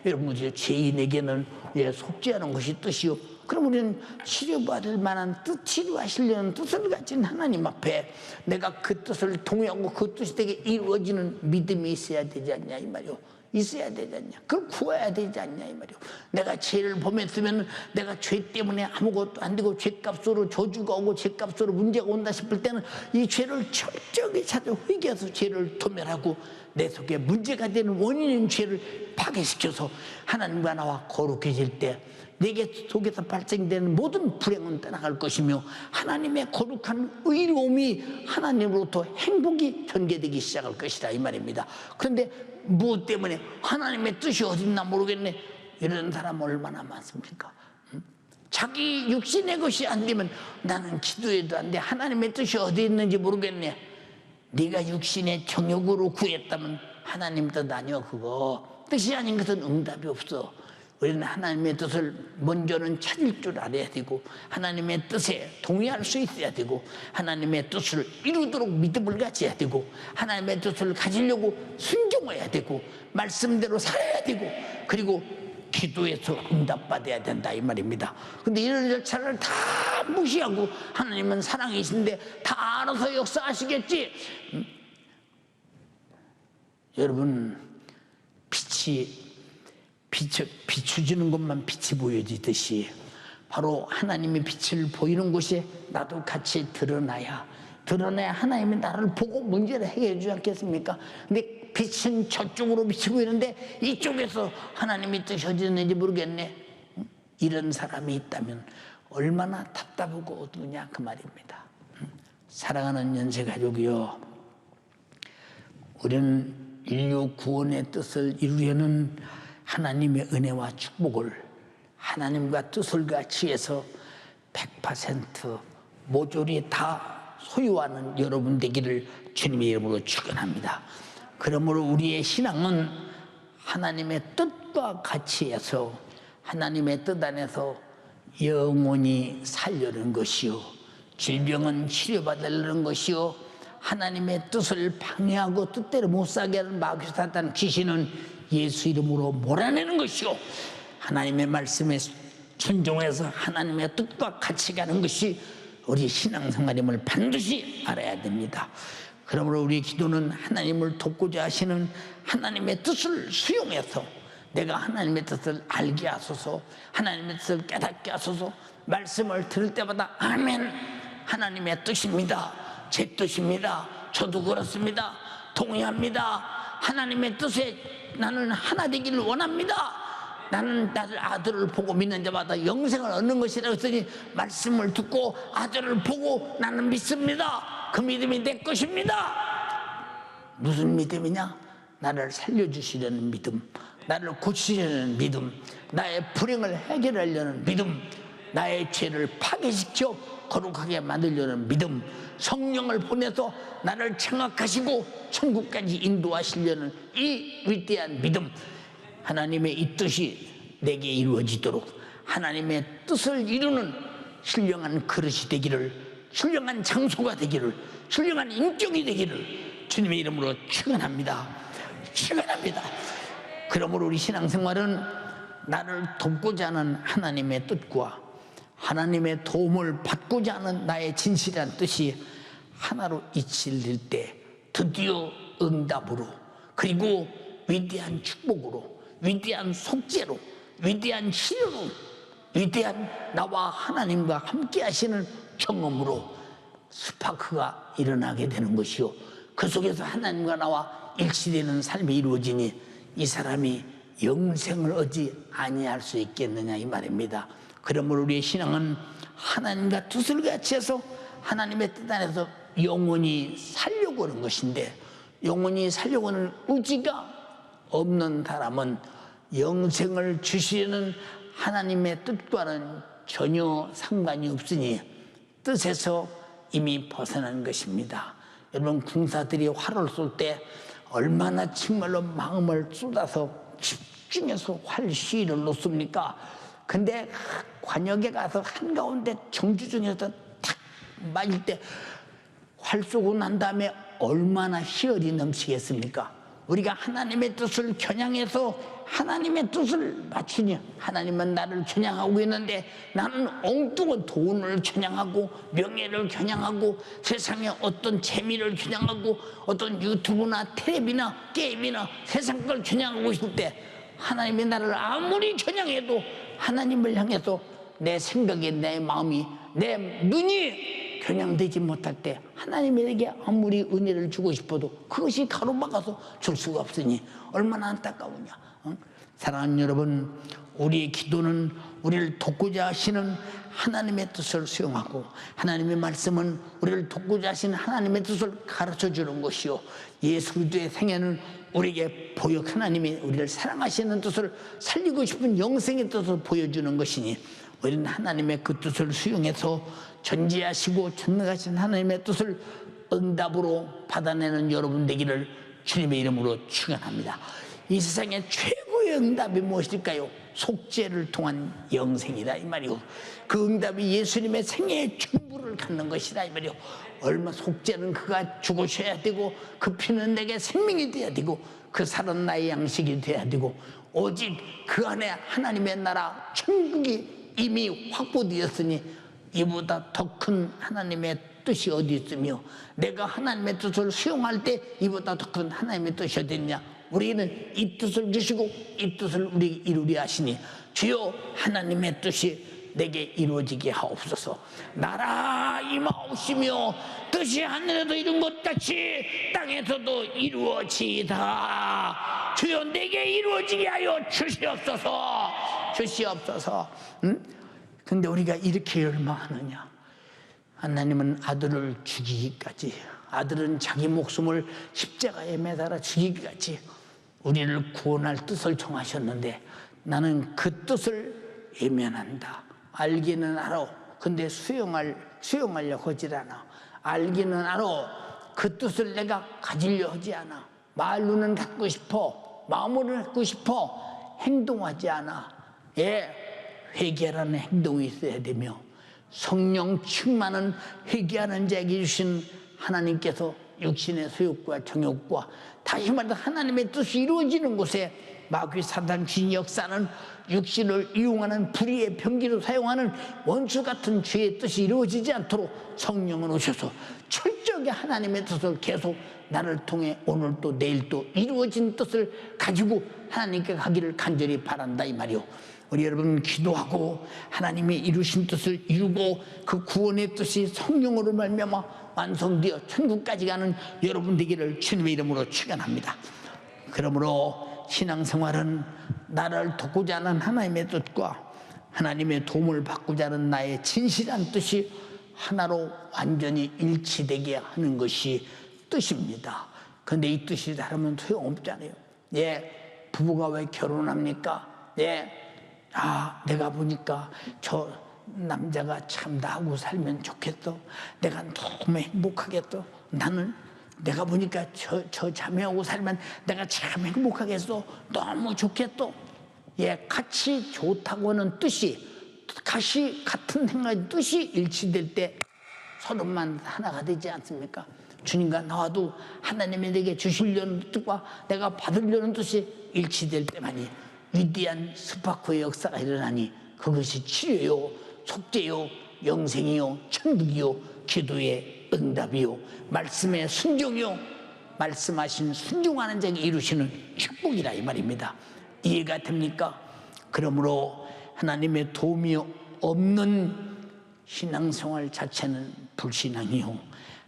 여러분 죄인에게는 속죄하는 것이 뜻이요. 그럼 우리는 치료받을 만한 치료하시려는 뜻을 가진 하나님 앞에 내가 그 뜻을 동의하고 그 뜻이 되게 이루어지는 믿음이 있어야 되지 않냐 이 말이요. 있어야 되지 않냐. 그걸 구해야 되지 않냐 이 말이요. 내가 죄를 범했으면 내가 죄 때문에 아무것도 안 되고 죄값으로 저주가 오고 죄값으로 문제가 온다 싶을 때는 이 죄를 철저하게 찾아 회개해서 죄를 도멸하고 내 속에 문제가 되는 원인인 죄를 파괴시켜서 하나님과 나와 거룩해질 때 내게 속에서 발생되는 모든 불행은 떠나갈 것이며 하나님의 거룩한 의로움이 하나님으로부터 행복이 전개되기 시작할 것이다 이 말입니다. 그런데 무엇 때문에 하나님의 뜻이 어딨나 모르겠네 이런 사람 얼마나 많습니까? 자기 육신의 것이 안 되면 나는 기도해도 안 돼. 하나님의 뜻이 어디 있는지 모르겠네. 네가 육신의 정욕으로 구했다면 하나님 뜻 아니여. 그거 뜻이 아닌 것은 응답이 없어. 우리는 하나님의 뜻을 먼저는 찾을 줄 알아야 되고 하나님의 뜻에 동의할 수 있어야 되고 하나님의 뜻을 이루도록 믿음을 가져야 되고 하나님의 뜻을 가지려고 순종해야 되고 말씀대로 살아야 되고 그리고 기도해서 응답받아야 된다 이 말입니다. 근데 이런 절차를 다 무시하고 하나님은 사랑이신데 다 알아서 역사하시겠지. 여러분 빛이 비추지는 것만 빛이 보여지듯이 바로 하나님의 빛을 보이는 곳에 나도 같이 드러나야 하나님이 나를 보고 문제를 해결해 주지 않겠습니까? 근데 빛은 저쪽으로 비치고 있는데 이쪽에서 하나님이 뜻이 어디 있는지 모르겠네. 이런 사람이 있다면 얼마나 답답하고 어두우냐 그 말입니다. 사랑하는 연세가족이요, 우리는 인류 구원의 뜻을 이루려는 하나님의 은혜와 축복을 하나님과 뜻을 같이 해서 100% 모조리 다 소유하는 여러분 되기를 주님의 이름으로 축원합니다. 그러므로 우리의 신앙은 하나님의 뜻과 같이 해서 하나님의 뜻 안에서 영원히 살려는 것이요, 질병은 치료받으려는 것이요, 하나님의 뜻을 방해하고 뜻대로 못 살게 하는 마귀 사탄 귀신은 예수 이름으로 몰아내는 것이요, 하나님의 말씀에 순종해서 하나님의 뜻과 같이 가는 것이 우리 신앙생활임을 반드시 알아야 됩니다. 그러므로 우리의 기도는 하나님을 돕고자 하시는 하나님의 뜻을 수용해서 내가 하나님의 뜻을 알게 하소서, 하나님의 뜻을 깨닫게 하소서, 말씀을 들을 때마다 아멘, 하나님의 뜻입니다, 제 뜻입니다, 저도 그렇습니다, 동의합니다, 하나님의 뜻에 나는 하나 되기를 원합니다, 나는 나를 아들을 보고 믿는 자마다 영생을 얻는 것이라고 했으니 말씀을 듣고 아들을 보고 나는 믿습니다, 그 믿음이 내 것입니다. 무슨 믿음이냐? 나를 살려주시려는 믿음, 나를 고치려는 믿음, 나의 불행을 해결하려는 믿음, 나의 죄를 파괴시켜 거룩하게 만들려는 믿음, 성령을 보내서 나를 청학하시고 천국까지 인도하시려는 이 위대한 믿음, 하나님의 이 뜻이 내게 이루어지도록 하나님의 뜻을 이루는 신령한 그릇이 되기를, 신령한 장소가 되기를, 신령한 인격이 되기를 주님의 이름으로 축원합니다. 축원합니다. 그러므로 우리 신앙생활은 나를 돕고자 하는 하나님의 뜻과 하나님의 도움을 받고자 하는 나의 진실한 뜻이 하나로 이치될 때 드디어 응답으로, 그리고 위대한 축복으로, 위대한 속죄로, 위대한 치료로, 위대한 나와 하나님과 함께 하시는 경험으로 스파크가 일어나게 되는 것이요, 그 속에서 하나님과 나와 일치되는 삶이 이루어지니 이 사람이 영생을 얻지 아니할 수 있겠느냐 이 말입니다. 그러므로 우리의 신앙은 하나님과 뜻을 같이 해서 하나님의 뜻 안에서 영원히 살려고 하는 것인데, 영원히 살려고 하는 의지가 없는 사람은 영생을 주시는 하나님의 뜻과는 전혀 상관이 없으니 뜻에서 이미 벗어난 것입니다. 여러분, 군사들이 활을 쏠 때 얼마나 정말로 마음을 쏟아서 집중해서 활 시위를 놓습니까? 근데 관역에 가서 한가운데 정주 중에서 탁 맞을 때 활 쏘고 난 다음에 얼마나 희열이 넘치겠습니까? 우리가 하나님의 뜻을 겨냥해서 하나님의 뜻을 맞추니, 하나님은 나를 겨냥하고 있는데 나는 엉뚱한 돈을 겨냥하고 명예를 겨냥하고 세상의 어떤 재미를 겨냥하고 어떤 유튜브나 텔레비나 게임이나 세상 걸 겨냥하고 있을 때 하나님이 나를 아무리 겨냥해도 하나님을 향해서 내 생각이, 내 마음이, 내 눈이 겨냥되지 못할 때 하나님에게 아무리 은혜를 주고 싶어도 그것이 가로막아서 줄 수가 없으니 얼마나 안타까우냐. 사랑하는 여러분, 우리의 기도는 우리를 돕고자 하시는 하나님의 뜻을 수용하고, 하나님의 말씀은 우리를 돕고자 하시는 하나님의 뜻을 가르쳐주는 것이요, 예수 그리스도의 생애는 우리에게 하나님이 우리를 사랑하시는 뜻을, 살리고 싶은 영생의 뜻을 보여주는 것이니 우리는 하나님의 그 뜻을 수용해서 전지하시고 전능하신 하나님의 뜻을 응답으로 받아내는 여러분 되기를 주님의 이름으로 축원합니다. 이 세상의 최고의 응답이 무엇일까요? 속죄를 통한 영생이다 이 말이요, 그 응답이 예수님의 생애의 전부를 갖는 것이다 이 말이요. 얼마 속죄는 그가 죽으셔야 되고 그 피는 내게 생명이 돼야 되고 그 살은 나의 양식이 돼야 되고, 오직 그 안에 하나님의 나라 천국이 이미 확보되었으니 이보다 더 큰 하나님의 뜻이 어디 있으며, 내가 하나님의 뜻을 수용할 때 이보다 더 큰 하나님의 뜻이 어디 있냐. 우리는 이 뜻을 주시고 이 뜻을 우리 이루려 하시니 주여 하나님의 뜻이 내게 이루어지게 하옵소서. 나라 임하옵시며 뜻이 하늘에도 이룬 것 같이 땅에서도 이루어지이다. 주여 내게 이루어지게 하여 주시옵소서. 주시옵소서. 근데 우리가 이렇게 열망하느냐? 하나님은 아들을 죽이기까지, 아들은 자기 목숨을 십자가에 매달아 죽이기까지 우리를 구원할 뜻을 정하셨는데 나는 그 뜻을 외면한다. 알기는 알아, 근데 수용하려고 하질 않아. 알기는 알아. 그 뜻을 내가 가지려 하지 않아. 말로는 갖고 싶어. 마음으로는 갖고 싶어. 행동하지 않아. 예, 회개라는 행동이 있어야 되며 성령 충만한 회개하는 자에게 주신 하나님께서 육신의 소욕과 정욕과 다시 말해서 하나님의 뜻이 이루어지는 곳에 마귀 사단 진 역사는 육신을 이용하는 불의의 병기로 사용하는 원수 같은 죄의 뜻이 이루어지지 않도록 성령은 오셔서 철저하게 하나님의 뜻을 계속 나를 통해 오늘 또 내일 또 이루어진 뜻을 가지고 하나님께 가기를 간절히 바란다 이 말이요. 우리 여러분 기도하고 하나님이 이루신 뜻을 이루고 그 구원의 뜻이 성령으로 말미암아 완성되어 천국까지 가는 여러분 되기를 주님의 이름으로 축원합니다. 그러므로 신앙생활은 나를 돕고자 하는 하나님의 뜻과 하나님의 도움을 받고자 하는 나의 진실한 뜻이 하나로 완전히 일치되게 하는 것이 뜻입니다. 그런데 이 뜻이 다르면 소용없잖아요. 예, 부부가 왜 결혼합니까? 예, 내가 보니까 저 남자가 참 나하고 살면 좋겠어. 내가 너무 행복하겠어. 나는 내가 보니까 저 자매하고 살면 내가 참 행복하겠어. 너무 좋겠어. 예, 같이 좋다고 하는 뜻이 같은 생각의 뜻이 일치될 때 서로만 하나가 되지 않습니까? 주님과 나와도 하나님이 내게 주시려는 뜻과 내가 받으려는 뜻이 일치될 때만이 위대한 스파크의 역사가 일어나니 그것이 치료요, 속죄요, 영생이요, 천국이요, 기도의 응답이요, 말씀의 순종이요, 말씀하신 순종하는 자에게 이루시는 축복이라 이 말입니다. 이해가 됩니까? 그러므로 하나님의 도움이 없는 신앙생활 자체는 불신앙이요,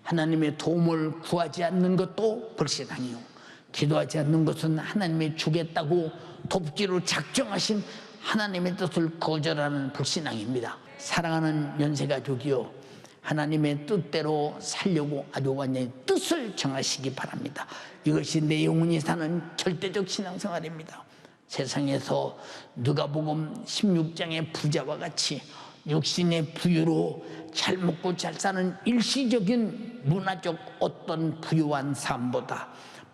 하나님의 도움을 구하지 않는 것도 불신앙이요, 기도하지 않는 것은 하나님이 주겠다고 돕기로 작정하신 하나님의 뜻을 거절하는 불신앙입니다. 사랑하는 연세가족이요, 하나님의 뜻대로 살려고 아주 완전히 뜻을 정하시기 바랍니다. 이것이 내 영혼이 사는 절대적 신앙생활입니다. 세상에서 누가복음 16장의 부자와 같이 육신의 부유로 잘 먹고 잘 사는 일시적인 문화적 어떤 부유한 삶보다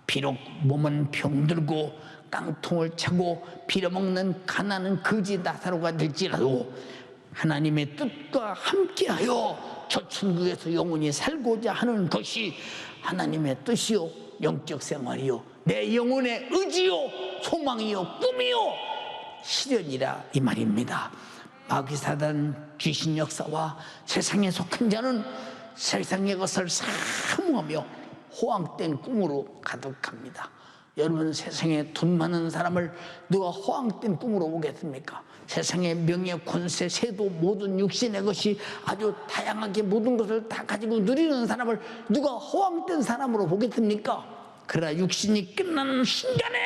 비록 몸은 병들고 깡통을 차고 빌어먹는 가난한 거지 나사로가 될지라도 하나님의 뜻과 함께하여 저 천국에서 영원히 살고자 하는 것이 하나님의 뜻이요, 영적 생활이요, 내 영혼의 의지요, 소망이요, 꿈이요, 실현이라 이 말입니다. 마귀사단 귀신 역사와 세상에 속한 자는 세상의 것을 사모하며 호황된 꿈으로 가득합니다. 여러분, 세상에 돈 많은 사람을 누가 호황된 꿈으로 보겠습니까? 세상의 명예, 권세, 세도, 모든 육신의 것이 아주 다양하게 모든 것을 다 가지고 누리는 사람을 누가 호황된 사람으로 보겠습니까? 그러나 육신이 끝나는 순간에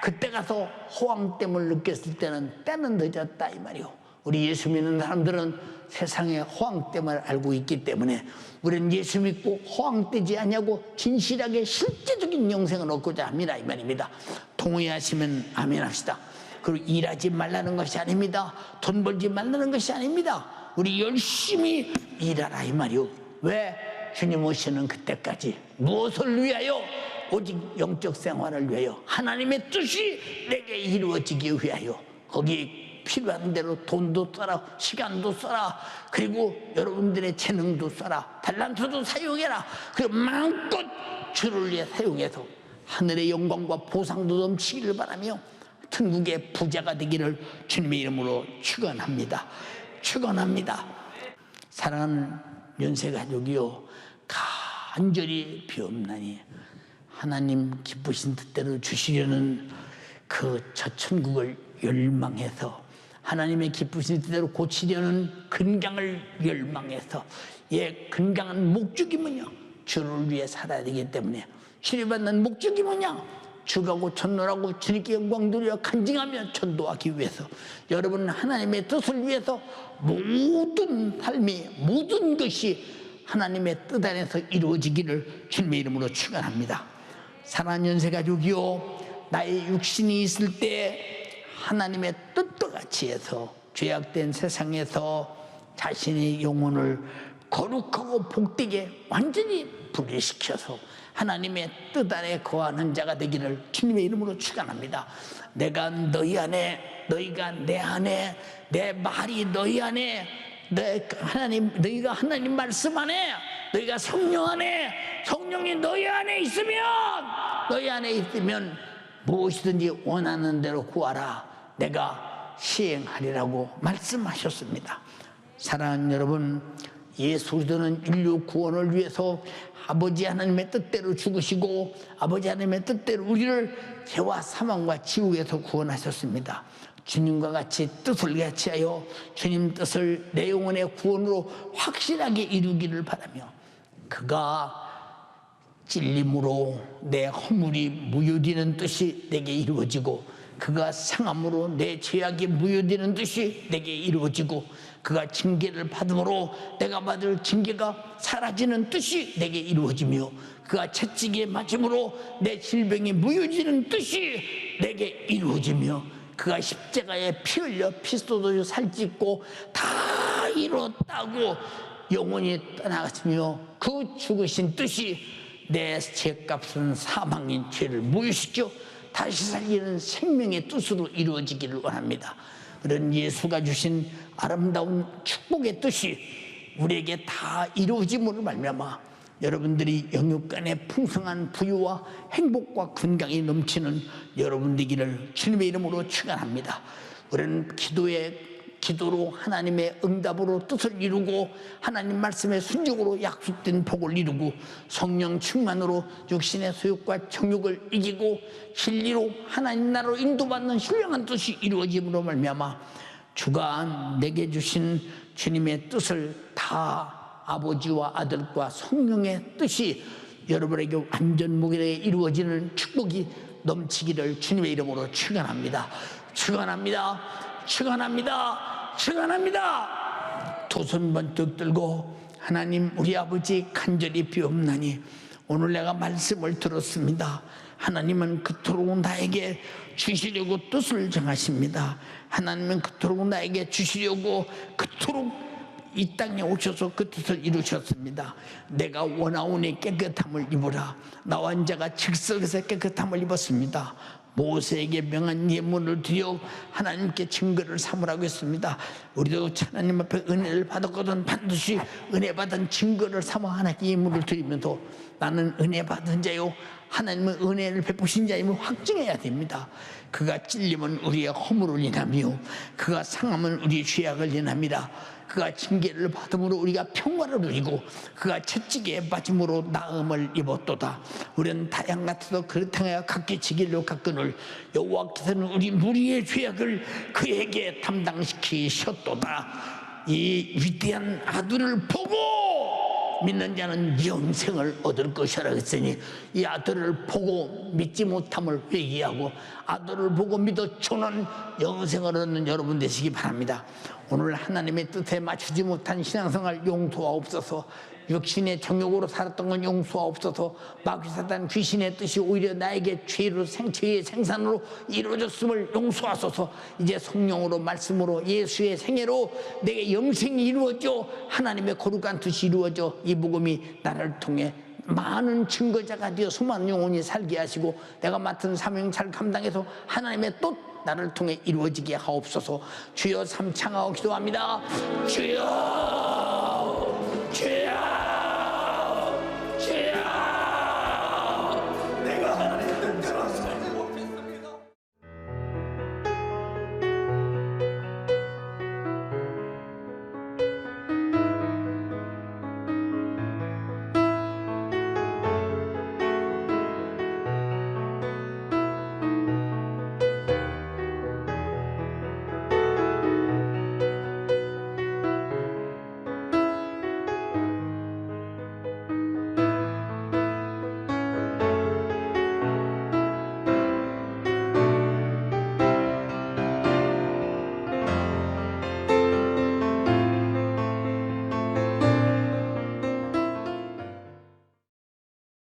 그때 가서 호황됨을 느꼈을 때는 늦었다 이 말이요. 우리 예수 믿는 사람들은 세상의 호황됨을 알고 있기 때문에 우리는 예수 믿고 호황되지 않냐고 진실하게 실제적인 영생을 얻고자 합니다 이 말입니다. 동의하시면 아멘 합시다. 그리고 일하지 말라는 것이 아닙니다. 돈 벌지 말라는 것이 아닙니다. 우리 열심히 일하라 이 말이요. 왜? 주님 오시는 그때까지 무엇을 위하여? 오직 영적 생활을 위하여, 하나님의 뜻이 내게 이루어지기 위하여. 거기에 필요한 대로 돈도 써라, 시간도 써라, 그리고 여러분들의 재능도 써라, 달란트도 사용해라. 그리고 마음껏 주를 위해 사용해서 하늘의 영광과 보상도 넘치기를 바라며 천국의 부자가 되기를 주님의 이름으로 축원합니다. 축원합니다. 사랑하는 연세가족이요, 간절히 비옵나니 하나님 기쁘신 뜻대로 주시려는 그 저 천국을 열망해서, 하나님의 기쁘신 뜻대로 고치려는 건강을 열망해서, 건강한 목적이 뭐냐? 주를 위해 살아야 되기 때문에. 치료받는 목적이 뭐냐? 주가고 천노라고 주님께 영광 돌려 간증하며 전도하기 위해서. 여러분은 하나님의 뜻을 위해서 모든 삶이, 모든 것이 하나님의 뜻 안에서 이루어지기를 주님의 이름으로 축원합니다. 사랑하는 연세가족이요, 나의 육신이 있을 때 하나님의 뜻과 같이 해서 죄악된 세상에서 자신의 영혼을 거룩하고 복되게 완전히 분리시켜서 하나님의 뜻 안에 거하는 자가 되기를 주님의 이름으로 축원합니다. 내가 너희 안에, 너희가 내 안에, 내 말이 너희 안에, 너희가 하나님 말씀 안에, 너희가 성령 안에, 성령이 너희 안에 있으면 무엇이든지 원하는 대로 구하라. 내가 시행하리라고 말씀하셨습니다. 사랑하는 여러분, 예수 그리스도는 인류 구원을 위해서 아버지 하나님의 뜻대로 죽으시고 아버지 하나님의 뜻대로 우리를 죄와 사망과 지옥에서 구원하셨습니다. 주님과 같이 뜻을 같이하여 주님 뜻을 내 영혼의 구원으로 확실하게 이루기를 바라며, 그가 찔림으로 내 허물이 무효되는 뜻이 내게 이루어지고, 그가 상함으로 내 죄악이 무효되는 뜻이 내게 이루어지고, 그가 징계를 받음으로 내가 받을 징계가 사라지는 뜻이 내게 이루어지며, 그가 채찍에 맞음으로 내 질병이 무효되는 뜻이 내게 이루어지며, 그가 십자가에 피 흘려 피 쏟아져 살찌고 다 이뤘다고 영원히 떠나갔으며, 그 죽으신 뜻이 내 죄값은 사망인 죄를 무효시켜 다시 살리는 생명의 뜻으로 이루어지기를 원합니다. 그런 예수가 주신 아름다운 축복의 뜻이 우리에게 다 이루어짐으로 말미암아 여러분들이 영육간의 풍성한 부유와 행복과 건강이 넘치는 여러분 되기를 주님의 이름으로 축원합니다. 우리는 기도로 하나님의 응답으로 뜻을 이루고, 하나님 말씀의 순종으로 약속된 복을 이루고, 성령 충만으로 육신의 소욕과 정욕을 이기고 진리로 하나님 나라로 인도받는 신령한 뜻이 이루어짐으로 말미암아 주가 내게 주신 주님의 뜻을 다 아버지와 아들과 성령의 뜻이 여러분에게 완전무결하게 이루어지는 축복이 넘치기를 주님의 이름으로 축원합니다. 축원합니다. 축원합니다. 축원합니다. 두 손 번쩍 들고, 하나님 우리 아버지 간절히 비옵나니 오늘 내가 말씀을 들었습니다. 하나님은 그토록 나에게 주시려고 뜻을 정하십니다. 하나님은 그토록 나에게 주시려고 그토록 이 땅에 오셔서 그 뜻을 이루셨습니다. 내가 원하오니 깨끗함을 입으라. 나와 인자가 즉석에서 깨끗함을 입었습니다. 모세에게 명한 예물을 드려 하나님께 증거를 삼으라고 했습니다. 우리도 하나님 앞에 은혜를 받았거든 반드시 은혜 받은 증거를 삼아 하나님께 예물을 드리면서 나는 은혜 받은 자요, 하나님은 은혜를 베푸신 자임을 확증해야 됩니다. 그가 찔림은 우리의 허물을 인하며, 그가 상함은 우리의 죄악을 인합니다. 그가 징계를 받음으로 우리가 평화를 누리고, 그가 채찍에 맞음으로 나음을 입었도다. 우리는 다양 같아도 그렇다하여 각기 지길로 깎으늘 여호와께서는 우리 무리의 죄악을 그에게 담당시키셨도다. 이 위대한 아들을 보고 믿는 자는 영생을 얻을 것이라 했으니, 이 아들을 보고 믿지 못함을 회개하고 아들을 보고 믿어 주는 영생을 얻는 여러분 되시기 바랍니다. 오늘 하나님의 뜻에 맞추지 못한 신앙생활 용서하옵소서. 육신의 정욕으로 살았던 건 용서하옵소서. 마귀 사단 귀신의 뜻이 오히려 나에게 죄의 생산으로 이루어졌음을 용서하소서. 이제 성령으로 말씀으로 예수의 생애로 내게 영생이 이루어져 하나님의 거룩한 뜻이 이루어져 이 복음이 나를 통해 많은 증거자가 되어 수많은 영혼이 살게 하시고 내가 맡은 사명 잘 감당해서 하나님의 뜻 나를 통해 이루어지게 하옵소서. 주여 삼창하고 기도합니다. 주여, 주여.